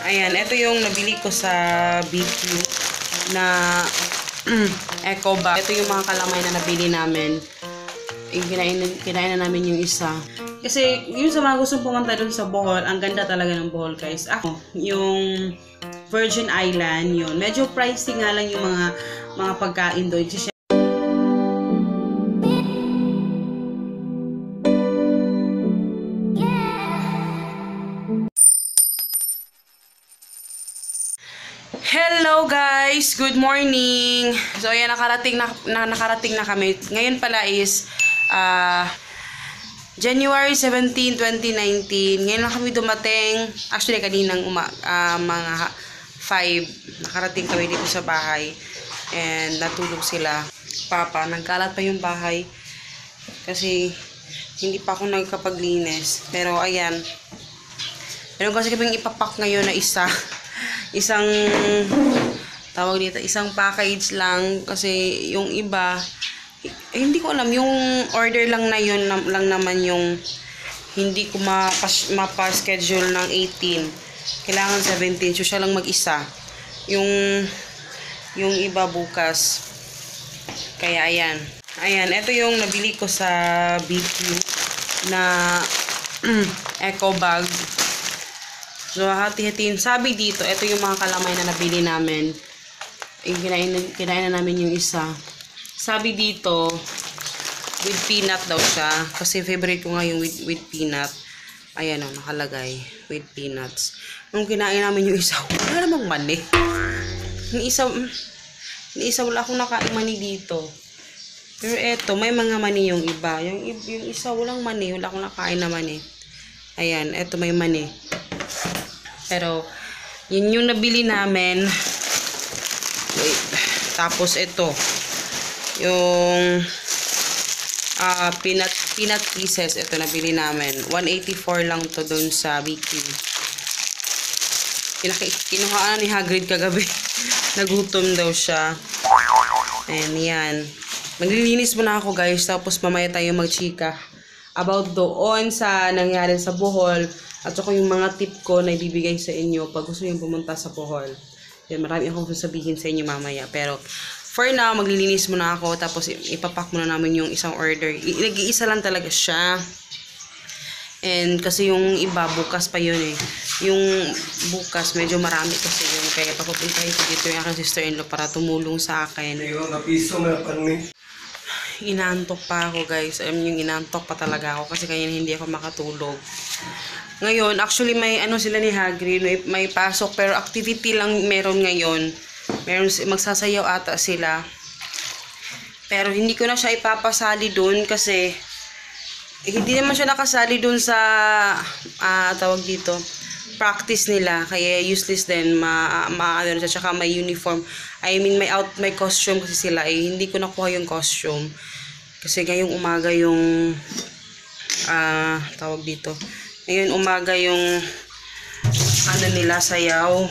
Ayan, ito yung nabili ko sa BQ na eco bag. Ito yung mga kalamay na nabili namin. Kinain na namin yung isa. Kasi yung sa mga gustong pumunta dun sa Bohol, ang ganda talaga ng Bohol, guys. Ako, yung Virgin Island, yun. Medyo pricey nga lang yung mga pagkain doon. Hello guys! Good morning! So ayan, nakarating na kami. Ngayon pala is January 17, 2019. Ngayon lang kami dumating. Actually, kaninang mga 5. Nakarating kami dito sa bahay. And natulog sila. Papa, nagkalat pa yung bahay. Kasi hindi pa ako nagkapaglinis. Pero ayan. Meron kasi kaming ipapak ngayon na isang tawag dito, isang package lang kasi yung iba hindi ko alam, yung order lang na yun lang naman yung hindi ko mapa-schedule ng 18, kailangan 17, so siya lang mag-isa, yung iba bukas. Kaya ayan, ito yung nabili ko sa BQ na eco bag. So, hati-hatiin. Sabi dito, ito yung mga kalamay na nabili namin. Kinain na namin yung isa. Sabi dito, with peanut daw siya. Kasi favorite ko nga yung with peanut. Ayan o, nakalagay. With peanuts. Nung kinain namin yung isa, wala namang mani. Yung isa wala akong nakain mani dito. Pero eto, may mga mani yung iba. Yung isa walang mani. Wala akong nakain na mani. Ayan, eto may mani. Pero, yun yung nabili namin. Wait. Tapos, ito. Yung peanut pieces. Ito, nabili namin. 184 lang to dun sa BQ. Kinuhaan ni Hagrid kagabi. Nagutom daw siya. Ayan, yan. Maglilinis muna ako, guys. Tapos, mamaya tayo magchika about doon sa nangyari sa Bohol. At saka yung mga tip ko na ibibigay sa inyo pag gusto nyo pumunta sa Bohol. Yan, marami akong sasabihin sa inyo mamaya. Pero, for now, maglilinis muna ako. Tapos, ipapack muna namin yung isang order. Nag-iisa lang talaga siya. And, kasi yung iba, bukas pa yun eh. Yung bukas, medyo marami kasi yun. Kaya, papupuntahin ko dito yung aking sister-in-law para tumulong sa akin. Inaantok pa ako, guys. Yung inaantok pa talaga ako kasi kaya hindi ako makatulog. Ngayon, actually may sila ni Hagrid, may pasok pero activity lang meron ngayon. Magsasayaw ata sila. Pero hindi ko na siya ipapasali doon kasi hindi naman siya nakasali doon sa tawag dito, practice nila. Kaya useless din, ano siya, tsaka may uniform. I mean, may costume kasi sila eh. Hindi ko nakuha yung costume. Kasi ngayong umaga yung tawag dito. Ngayon umaga yung nila sayaw.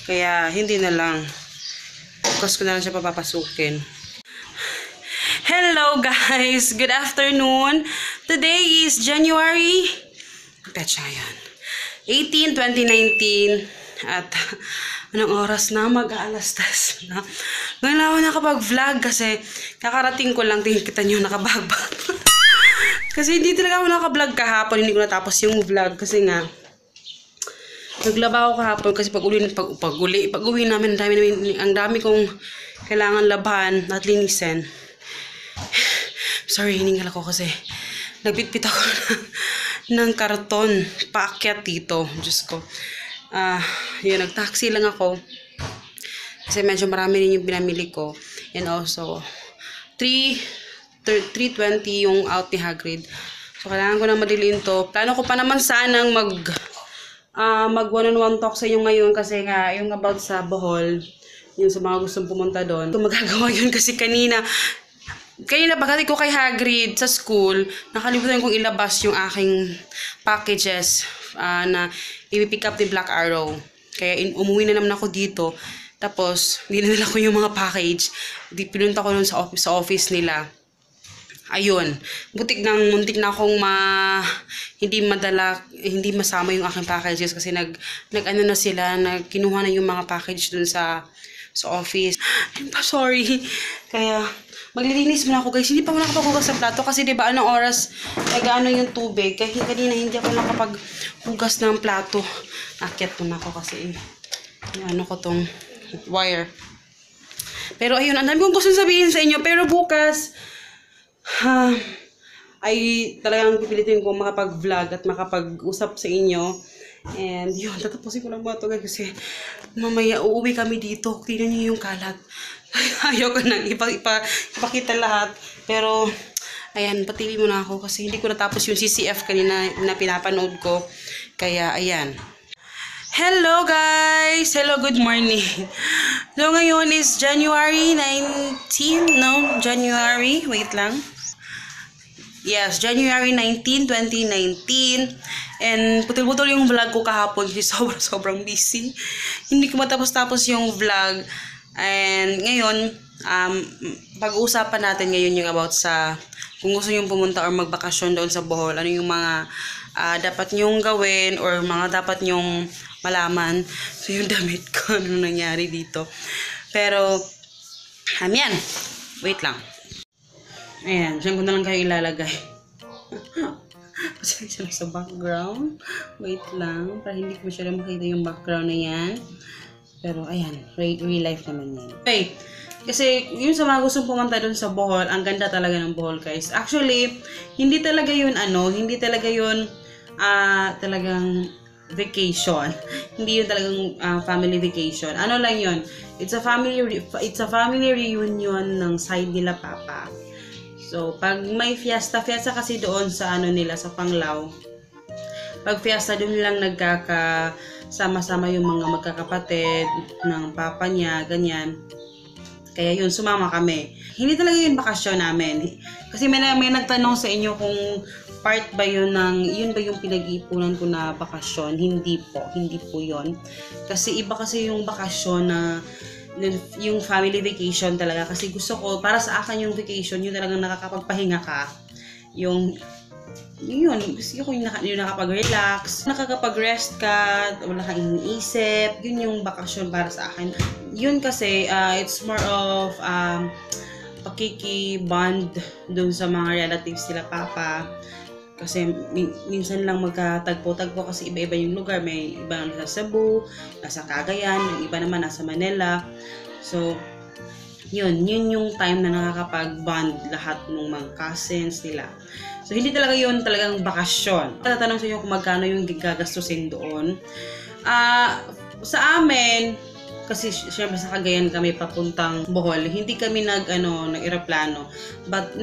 Kaya hindi na lang. Bukas ko na lang siya papapasukin. Hello guys! Good afternoon! Today is January 18, 2019. At anong oras na? Mag-aalas 10 na. Ngayon ako nakapag-vlog kasi kakarating ko lang. Tingin kita nyo nakabagbag. Kasi hindi talaga ako naka-vlog kahapon. Hindi ko natapos yung vlog. Kasi nga, naglaba ako kahapon. Kasi pag-uwi namin, ang dami kong kailangan labahan at linisin. Sorry, hiningal ako kasi nagbitbit ako ng karton. Paakyat dito. Diyos ko. Yun, nag-taxi lang ako. Kasi medyo marami rin yung pinamili ko. And also, 3:20 yung out ni Hagrid. So, kailangan ko na madiliin to. Plano ko pa naman sanang mag one-on-one talk sa inyo ngayon kasi nga, yung about sa Bohol, yung sa mga gustong pumunta doon. So, magagawa yun kasi kanina pagdating ko kay Hagrid sa school, nakalimutan kong ilabas yung aking packages na i-pick up ni Black Arrow. Kaya umuwi na naman ako dito. Tapos, dinala ko yung mga package. Pinunta ko nun sa office nila. ayun, muntik na akong hindi masama yung aking packages kasi nag-ano na sila, kinuha na yung mga package dun sa office. I'm pa sorry. Kaya, maglilinis muna ako guys. Hindi pa ako nakapaghugas sa plato kasi diba anong oras nag-ano yung tubig. Kaya kanina hindi ako nakapaghugas ng plato. Akyat muna ako kasi ano ko tong wire. Pero ayun, ang dami kong gusto sabihin sa inyo. Pero bukas, ay talagang pipilitin ko makapag-vlog at makapag-usap sa inyo. And yun, tatapusin ko lang mga ito guys kasi mamaya uuwi kami dito. Tingnan niyo yung kalat. Ayaw ko nang ipakita lahat. Pero, ayan, patiwi muna ako kasi hindi ko natapos yung CCF kanina na pinapanood ko. Kaya, ayan. Hello guys! Hello, good morning. So, ngayon is January 19. No, January. Wait lang. Yes, January 19, 2019. And putol-putol yung vlog ko kahapon kasi sobrang busy. Hindi ko matapos-tapos yung vlog. And ngayon, pag-uusapan natin ngayon yung about sa kung gusto nyo pumunta or magbakasyon doon sa Bohol. Ano yung mga dapat nyong gawin or mga dapat nyong malaman. So yung damit ko, ano nangyari dito. Pero, yan. Wait lang. Ayan, dyan ko na lang kayo ilalagay. Pasensya na sa background. Wait lang, para hindi ko masyadong makita yung background na yan. Pero, ayan, real life naman yan. Okay, kasi yung sa mga gustong pumunta dun sa Bohol, ang ganda talaga ng Bohol, guys. Actually, hindi talaga yun, hindi talaga yun talagang vacation. Hindi yun talagang family vacation. Ano lang yun? It's a family reunion ng side nila papa. So, pag may fiesta kasi doon sa nila, sa Panglao. Pag fiesta, doon lang nagkakasama-sama yung mga magkakapatid ng papa niya, ganyan. Kaya yun, sumama kami. Hindi talaga yun bakasyon namin. Kasi may nagtanong sa inyo kung part ba yun yun ba yung pinag-iipunan ko na bakasyon? Hindi po yun. Kasi iba kasi yung bakasyon na yung family vacation talaga kasi gusto ko para sa akin yung vacation yung talagang nakakapagpahinga ka yun gusto ko yung nakapag-relax nakakapag-rest ka wala kang iniisip yun yung bakasyon para sa akin yun kasi it's more of pakiki-bond dun sa mga relatives nila papa kasi minsan lang magkatagpo-tagpo kasi iba-iba yung lugar. May iba nasa Cebu, nasa Cagayan, yung iba naman nasa Manila. So, yun yung time na nakakapag-bond lahat ng mga cousins nila. So, hindi talaga yun talagang bakasyon. Tatanong sa inyo kung magkano yung gagastusin doon. Sa amin, kasi syempre sa Cagayan kami papuntang Bohol, hindi kami nag-aeroplano. But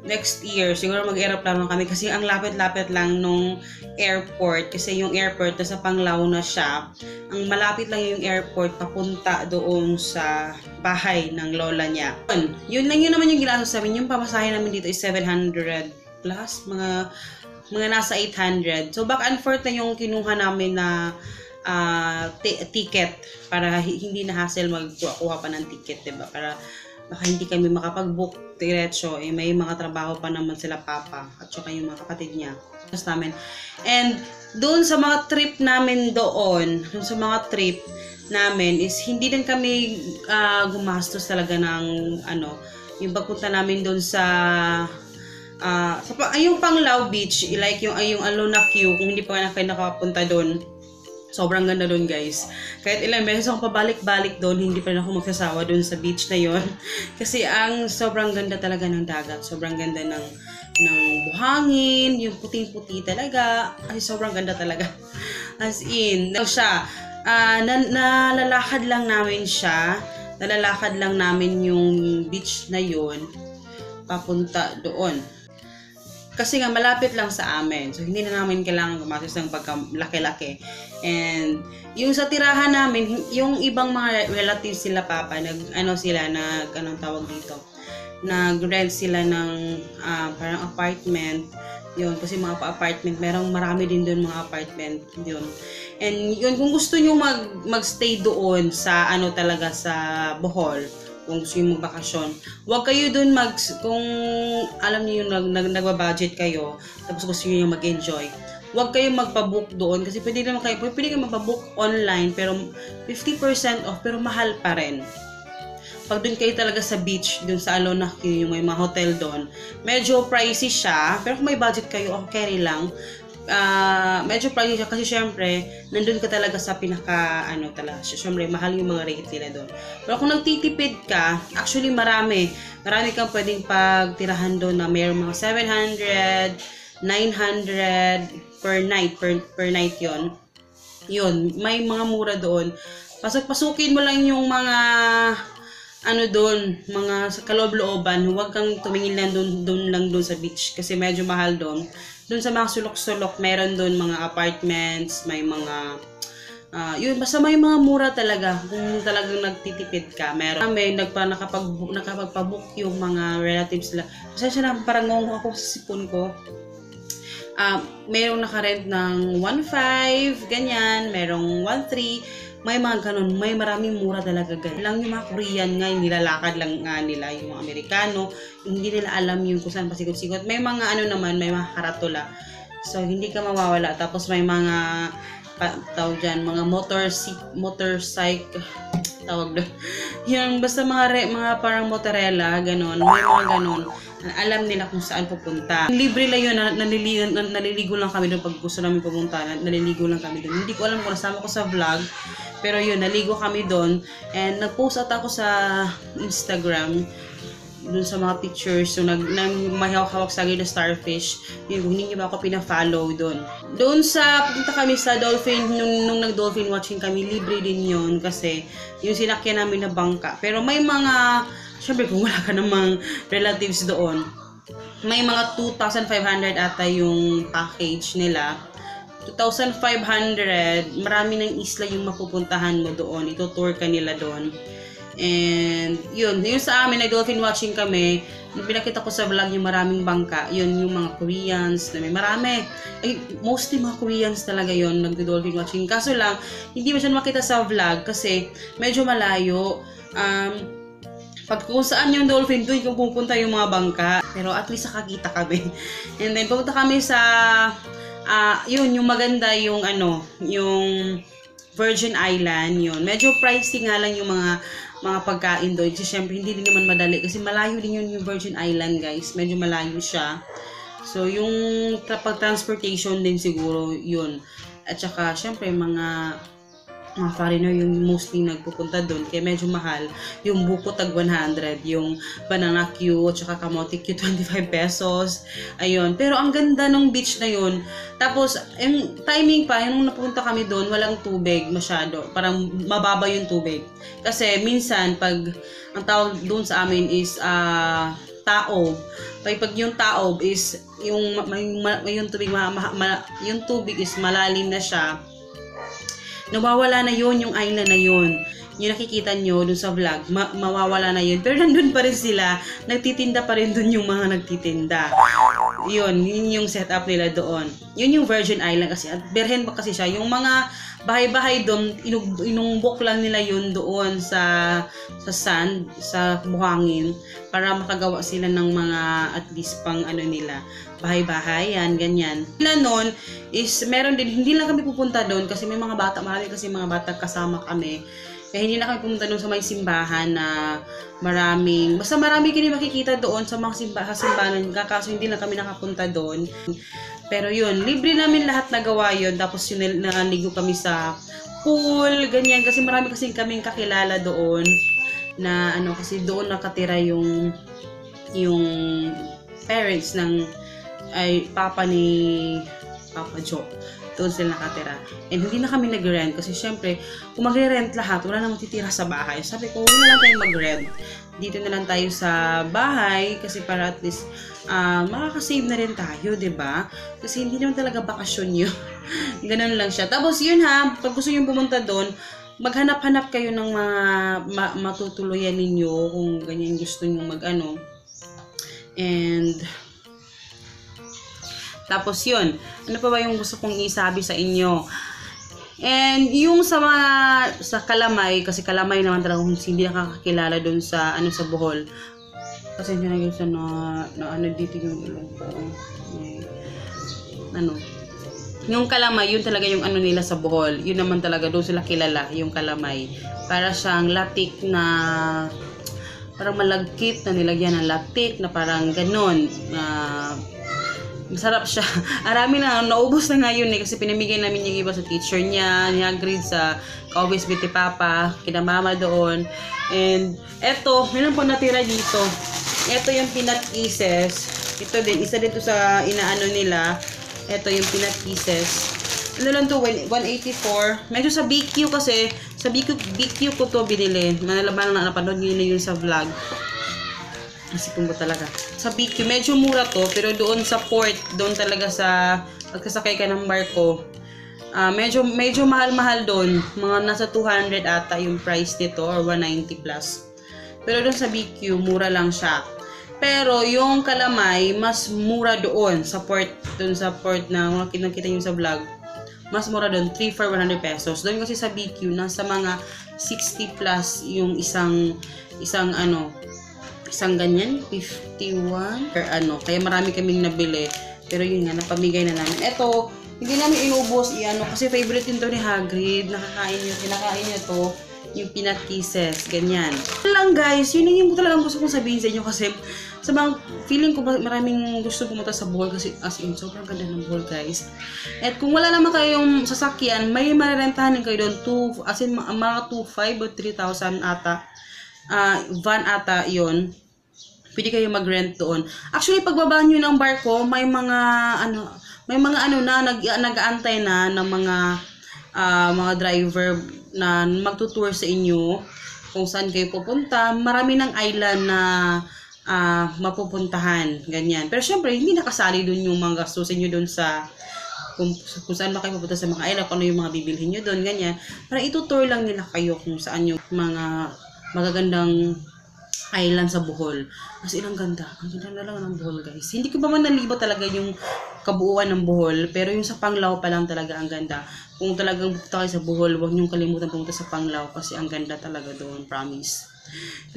next year, siguro mag-aeroplano kami kasi ang lapit-lapit lang nung airport. Kasi yung airport, nasa Panglao na siya. Ang malapit lang yung airport papunta doon sa bahay ng lola niya. Yun naman yung ginastos sa amin. Yung pamasahe namin dito is 700 plus, mga nasa 800. So back and forth na yung kinuha namin na ticket para hindi na hassle magkuha pa ng ticket, diba? Para baka hindi kami makapag-book diretso, may mga trabaho pa naman sila papa at saka yung mga kapatid niya. And doon sa mga trip namin is hindi din kami gumastos talaga ng yung pagpunta namin doon sa yung Panglao Beach, like yung Alona Q, kung hindi pa kayo nakapunta doon. Sobrang ganda doon, guys. Kahit ilang beses akong pabalik-balik doon, hindi pa rin ako magsasawa doon sa beach na yon. Kasi ang sobrang ganda talaga ng dagat. Sobrang ganda ng buhangin, yung puting-puti talaga. Ay, sobrang ganda talaga. As in, siya, nalalakad lang namin yung beach na yon papunta doon. Kasi nga malapit lang sa amin. So hindi na namin kailangan gumastos ng pagkalaki-laki. And yung sa tirahan namin, yung ibang mga relatives sila papa, anong tawag dito? Nag-rent sila ng parang apartment. Yun, kasi mga pa-apartment, marami din doon mga apartment yun. And yun, kung gusto nyo mag-stay doon sa talaga sa Bohol, kung gusto nyo magbakasyon. Huwag kayo dun kung alam niyo yung nagbabudget kayo, tapos gusto nyo yung mag-enjoy. Huwag kayo magpabook doon kasi pwede kayo magpabook online pero 50% off pero mahal pa rin. Pag doon kayo talaga sa beach, doon sa Alona Q, yung may mga hotel doon, medyo pricey siya, pero kung may budget kayo, okay lang. Medyo pricey siya kasi syempre, nandun ka talaga sa pinaka, talaga, syempre, mahal yung mga rate nila doon. Pero kung nagtitipid ka, actually marami kang pwedeng pagtirahan doon na mayroong mga 700, 900 per night yun, may mga mura doon. Pasukin mo lang yung mga doon, mga sa kaloob-looban, huwag kang tumingin lang doon sa beach kasi medyo mahal doon. Doon sa mga sulok-sulok, meron doon mga apartments, may mga yun, basta may mga mura talaga kung talagang nagtitipid ka. Meron kami nakapagpabook yung mga relatives nila. Kasi na parang ngong ako sa sipon ko. Merong nakarent ng 1.5, ganyan, merong 1.3. May mga ganun, may maraming mura talaga guys. Lang yung mga Korean nga, nilalakad lang nga nila, yung mga Amerikano, hindi nila alam yung kung saan pasikot-sikot. May mga naman, may mga karatula. So, hindi ka mawawala. Tapos may mga, tawag dyan, mga motorcycle, tawag doon. Yung basta mga parang motorella, ganun, may mga ganun. Alam nila kung saan pupunta. Libre lang yun, naliligo lang kami doon pag gusto namin pumunta, naliligo lang kami doon. Hindi ko alam kung nasama ko sa vlog, pero yun, naligo kami doon. And nag-post at ako sa Instagram, doon sa mga pictures, so may hawak sa akin na starfish. Yun, hindi niyo ba ako pina-follow doon. Doon pupunta kami sa dolphin, nung nag-dolphin watching kami, libre din yun kasi yung sinakyan namin na bangka. Pero may mga, syempre kung wala ka namang relatives doon, may mga 2,500 ata yung package nila. 2,500, marami ng isla yung mapupuntahan mo doon. Ito-tour ka nila doon. And yun sa amin, dolphin watching kami. Pinakita ko sa vlog yung maraming bangka. Yun yung mga Koreans na may marami. Mostly mga Koreans talaga yun, nagdo-dolphin watching. Kaso lang, hindi mo siya makita sa vlog kasi medyo malayo. Pag kung saan yung dolphin, doon kung pupunta yung mga bangka. Pero at least nakakita kami. And then pupunta kami sa yun, yung maganda yung yung Virgin Island, yun. Medyo pricey nga lang yung mga pagkain doon. Kasi syempre, hindi din naman madali. Kasi malayo din yun yung Virgin Island, guys. Medyo malayo siya. So, yung pag-transportation din siguro, yun. At saka, syempre, mga foreigner yung mostly nagpupunta doon. Kaya medyo mahal. Yung buko tag 100. Yung banana Q, at saka kamote Q, 25 pesos. Ayun. Pero ang ganda ng beach na yun. Tapos, yung timing pa, yung napunta kami doon, walang tubig masyado. Parang mababa yung tubig. Kasi minsan, pag ang tawag doon sa amin is taob. Pag yung taob is yung tubig yung tubig is malalim na siya. Nawawala na yun yung island na yun. Yung nakikita nyo dun sa vlog, mawawala na yun. Pero nandun pa rin sila, nagtitinda pa rin dun yung mga nagtitinda. Yun yung setup nila doon. Yun yung Virgin Island kasi, at berhen pa kasi siya. Yung mga bahay-bahay doon, inumbok lang nila yun doon sa sand, sa buhangin, para makagawa sila ng mga at least pang nila, bahay-bahay, yan, ganyan. Sila noon is, meron din, hindi lang kami pupunta doon kasi may mga bata, marami kasi mga bata kasama kami. Kaya hindi na kami pumunta doon sa may simbahan na basta marami kayo makikita doon sa mga simbahan, kaso hindi lang kami nakapunta doon. Pero yun, libre namin lahat nagawa yun. Tapos yun, naligo kami sa pool, ganyan. Kasi marami kasi kaming kakilala doon na kasi doon nakatira yung parents ng papa ni Papa Joe. Doon sila nakatira. And hindi na kami nag-rent kasi syempre, kung mag-rent lahat, wala namang titira sa bahay. Sabi ko, huwag na lang tayo mag-rent. Dito na lang tayo sa bahay kasi para at least makakasave na rin tayo, diba? Kasi hindi naman talaga bakasyon yun. Ganun lang siya. Tapos yun pag gusto nyo pumunta doon, maghanap-hanap kayo ng mga matutuluyan ninyo kung ganyan gusto nyo And tapos yun, ano pa ba yung gusto kong isabi sa inyo? And yung sa Kalamay, kasi Kalamay naman talaga kung hindi nakakakilala doon sa sa Bohol. Kasi hindi na guys na dito yung ilong ko. Yung Kalamay, yun talaga yung nila sa Bohol. Yun naman talaga doon sila kilala, yung Kalamay. Para siyang latik na parang malagkit na nilagyan ng latik na parang ganon. Masarap siya. Arami na, naubos na ngayon kasi pinamigay namin yung iba sa teacher niya, ni Hagrid sa Kaubis Biti Papa, kina mama doon. And eto, meron po natira dito. Eto yung peanut pieces. Ito din, isa dito sa inaano nila. Eto yung peanut pieces. Ano lang to, 184. Medyo sa BQ kasi, sa BQ ko to binili. Manalaban na napanood nyo na yun sa vlog. Kasi kung ba talaga. Sa BQ, medyo mura to, pero doon sa port, doon talaga sa pagkasakay ka ng barko, medyo mahal-mahal doon. Mga nasa 200 ata yung price nito, or 190 plus. Pero doon sa BQ, mura lang siya. Pero yung Kalamay, mas mura doon sa port na nakita nyo sa vlog. Mas mura doon, 3 for 100 pesos. Doon kasi sa BQ, nasa mga 60 plus yung isang ganyan, 51 per Kaya marami kaming nabili. Pero yun nga, napamigay na namin. Eto, hindi namin inubos kasi favorite yun to ni Hagrid. Kinakain niya to, yung peanut pieces, ganyan. Lang guys, yun yung talagang gusto kong sabihin sa inyo kasi sa mga feeling ko maraming gusto pumunta sa Bohol kasi as in sobrang ganda ng Bohol guys. At kung wala naman kayong sasakyan, may marerentahan din kayo doon mga 2,500 o 3,000 ata. Van ata yon. Pwede kayo mag-rent doon. Actually, pagbaba nyo ng barko, may mga nag-aantay na ng mga driver na magtutour sa inyo kung saan kayo pupunta. Marami ng island na mapupuntahan, ganyan. Pero syempre, hindi nakasali doon yung mga gastusin nyo doon sa kung saan ba kayo pupunta sa mga island, kung ano yung mga bibilhin nyo doon, ganyan. Para itutour lang nila kayo kung saan yung mga magagandang island sa Bohol. Kasi ilang ganda. Ang ganda na lang ng Bohol, guys. Hindi ko pa man nalibo talaga yung kabuuan ng Bohol, pero yung sa Panglao pa lang talaga ang ganda. Kung talagang pupunta kayo sa Bohol, huwag niyong kalimutan pumunta sa Panglao kasi ang ganda talaga doon, promise.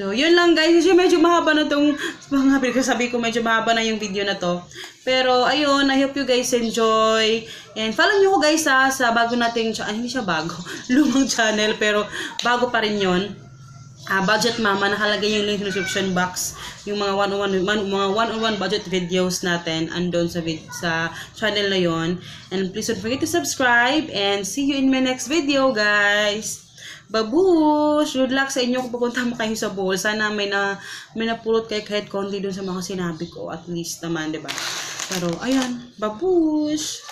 So, yun lang guys. Kasi medyo mahaba na itong sabi ko medyo mahaba na yung video na to. Pero, ayun. I hope you guys enjoy. And follow nyo ko guys sa bago nating hindi siya bago. Lumang channel. Pero, bago pa rin yun. Budget Mama, nakalagay yung link sa description box. Yung mga one-on-one budget videos natin andon sa channel na yon. And please don't forget to subscribe and see you in my next video, guys. Babush! Good luck sa inyo kung pupunta mo kayo sa Bohol. Sana may napulot kayo kahit konti dun sa mga sinabi ko. At least naman, diba? Pero, ayan. Babush!